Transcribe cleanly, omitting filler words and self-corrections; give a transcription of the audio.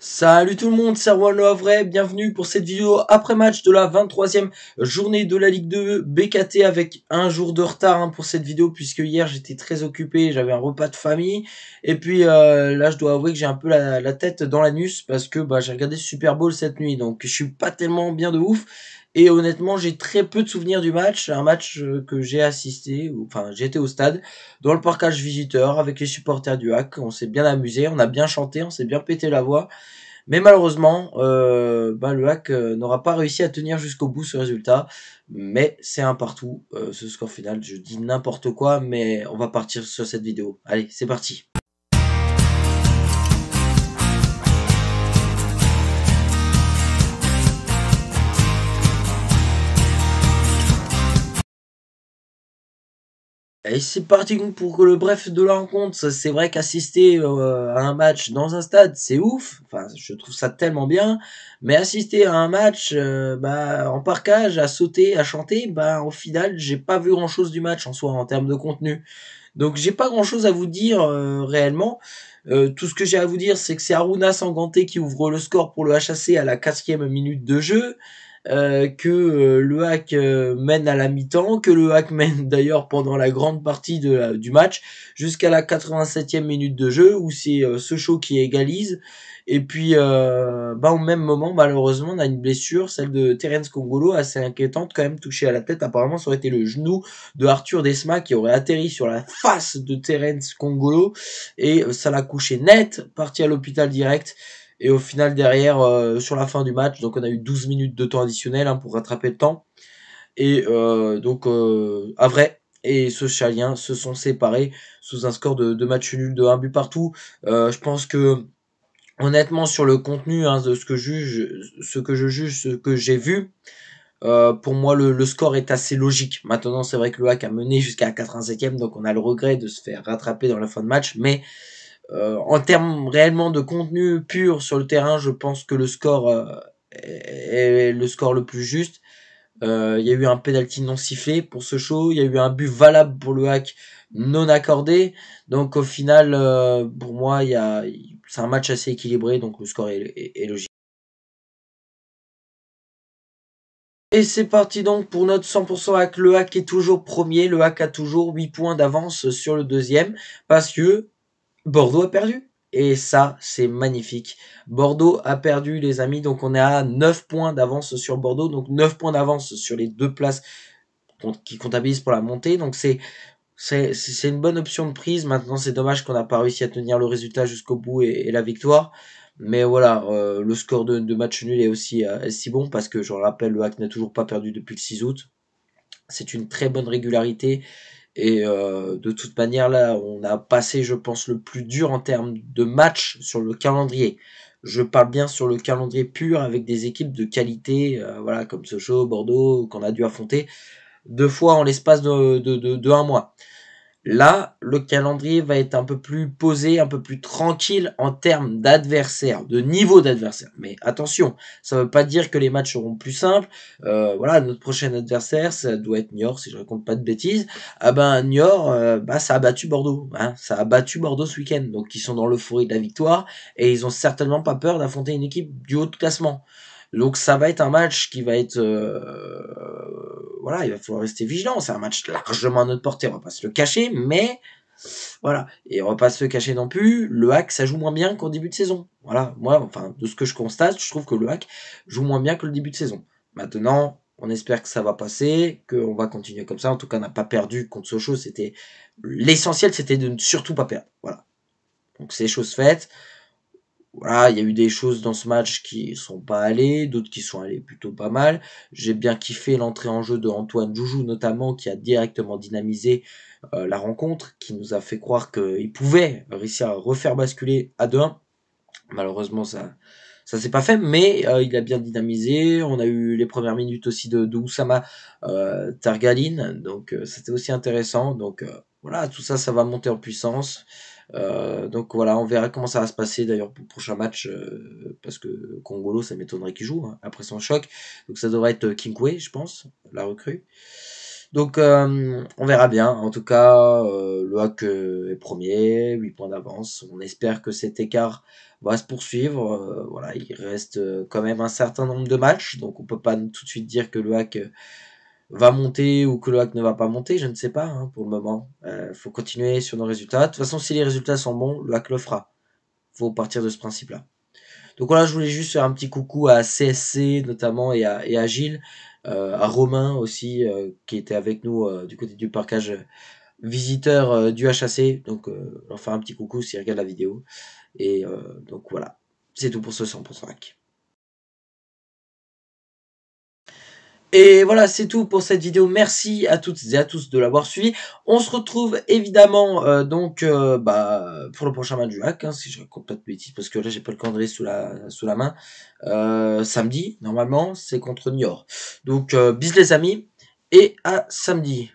Salut tout le monde, c'est Erwan Le Havrais, bienvenue pour cette vidéo après match de la 23e journée de la Ligue 2 BKT avec un jour de retard pour cette vidéo puisque hier j'étais très occupé, j'avais un repas de famille et puis là je dois avouer que j'ai un peu la tête dans l'anus parce que j'ai regardé Super Bowl cette nuit donc je suis pas tellement bien de ouf et honnêtement j'ai très peu de souvenirs du match, un match que j'ai assisté, enfin j'étais au stade dans le parcage visiteur avec les supporters du HAC, on s'est bien amusé, on a bien chanté, on s'est bien pété la voix. Mais malheureusement, le HAC n'aura pas réussi à tenir jusqu'au bout ce résultat. Mais c'est un partout, ce score final. Je dis n'importe quoi, mais on va partir sur cette vidéo. Allez, c'est parti. Et c'est parti pour le bref de la rencontre. C'est vrai qu'assister à un match dans un stade, c'est ouf. Enfin, je trouve ça tellement bien. Mais assister à un match en parkage, à sauter, à chanter, au final, j'ai pas vu grand-chose du match en soi en termes de contenu. Donc j'ai pas grand-chose à vous dire réellement. Tout ce que j'ai à vous dire, c'est que c'est Aruna Sanganté qui ouvre le score pour le HAC à la 4e minute de jeu. Que le HAC mène à la mi-temps, que le HAC mène d'ailleurs pendant la grande partie du match, jusqu'à la 87e minute de jeu, où c'est Sochaux qui égalise. Et puis, au même moment, malheureusement, on a une blessure, celle de Terence Kongolo, assez inquiétante, quand même touché à la tête. Apparemment, ça aurait été le genou de Arthur Desma qui aurait atterri sur la face de Terence Kongolo, et ça l'a couché net, parti à l'hôpital direct. Et au final, derrière, sur la fin du match, donc on a eu 12 minutes de temps additionnel pour rattraper le temps. Et Havrais et Socialien se sont séparés sous un score de match nul de 1 but partout. Je pense que, honnêtement, sur le contenu de ce que j'ai vu, pour moi, le score est assez logique. Maintenant, c'est vrai que le HAC a mené jusqu'à la 87e, donc on a le regret de se faire rattraper dans la fin de match, mais en termes réellement de contenu pur sur le terrain, je pense que le score est le score le plus juste. Il y a eu un penalty non sifflé pour ce show, il y a eu un but valable pour le HAC non accordé. Donc au final, pour moi, c'est un match assez équilibré, donc le score est logique. Et c'est parti donc pour notre 100% HAC. Le HAC est toujours premier, le HAC a toujours 8 points d'avance sur le deuxième, parce que Bordeaux a perdu. Et ça, c'est magnifique. Bordeaux a perdu, les amis. Donc, on est à 9 points d'avance sur Bordeaux. Donc, 9 points d'avance sur les deux places qui comptabilisent pour la montée. Donc, c'est une bonne option de prise. Maintenant, c'est dommage qu'on n'a pas réussi à tenir le résultat jusqu'au bout et la victoire. Mais voilà, le score de match nul est aussi si bon parce que, je le rappelle, le HAC n'a toujours pas perdu depuis le 6 août. C'est une très bonne régularité. Et de toute manière, là, on a passé, je pense, le plus dur en termes de match sur le calendrier. Je parle bien sur le calendrier pur avec des équipes de qualité, comme Sochaux, Bordeaux, qu'on a dû affronter 2 fois en l'espace de 1 mois. Là, le calendrier va être un peu plus posé, un peu plus tranquille en termes d'adversaire, de niveau d'adversaire. Mais attention, ça ne veut pas dire que les matchs seront plus simples. Notre prochain adversaire, ça doit être Niort, si je raconte pas de bêtises. Niort, ça a battu Bordeaux. Ça a battu Bordeaux ce week-end. Donc, ils sont dans l'euphorie de la victoire et ils ont certainement pas peur d'affronter une équipe du haut de classement. Donc ça va être un match qui va être il va falloir rester vigilant. C'est un match largement à notre portée, on va pas se le cacher, mais voilà. Et on va pas se le cacher non plus. Le HAC, ça joue moins bien qu'au début de saison. Voilà, moi, de ce que je constate, je trouve que le HAC joue moins bien que le début de saison. Maintenant, on espère que ça va passer, qu'on va continuer comme ça. En tout cas, on n'a pas perdu contre Sochaux. L'essentiel, c'était de ne surtout pas perdre. Voilà. Donc c'est chose faite. Voilà, il y a eu des choses dans ce match qui sont pas allées, d'autres qui sont allées plutôt pas mal. J'ai bien kiffé l'entrée en jeu de Antoine Joujou notamment, qui a directement dynamisé la rencontre, qui nous a fait croire qu'il pouvait réussir à refaire basculer à 2-1. Malheureusement, ça s'est pas fait, mais il a bien dynamisé. On a eu les premières minutes aussi de Oussama Targaline, donc c'était aussi intéressant. Donc voilà, tout ça, ça va monter en puissance. Donc voilà, on verra comment ça va se passer d'ailleurs pour le prochain match, parce que Kongolo, ça m'étonnerait qu'il joue après son choc. Donc ça devrait être Kinkwe, je pense, la recrue. Donc on verra bien. En tout cas, le hack est premier, 8 points d'avance. On espère que cet écart va se poursuivre. Voilà, il reste quand même un certain nombre de matchs, donc on peut pas tout de suite dire que le hack va monter ou que le hack ne va pas monter, je ne sais pas hein, pour le moment. Faut continuer sur nos résultats. De toute façon, si les résultats sont bons, le hack le fera. Faut partir de ce principe-là. Donc voilà, je voulais juste faire un petit coucou à CSC notamment et à Gilles, à Romain aussi qui était avec nous du côté du parcage visiteur du HAC. Donc leur faire un petit coucou s'ils regardent la vidéo. Et donc voilà, c'est tout pour ce 100% hack. Et voilà, c'est tout pour cette vidéo. Merci à toutes et à tous de l'avoir suivi. On se retrouve évidemment pour le prochain match du hack, hein, si je raconte pas de bêtises, parce que là j'ai pas le calendrier sous la main. Samedi, normalement, c'est contre Niort. Donc bis les amis, et à samedi.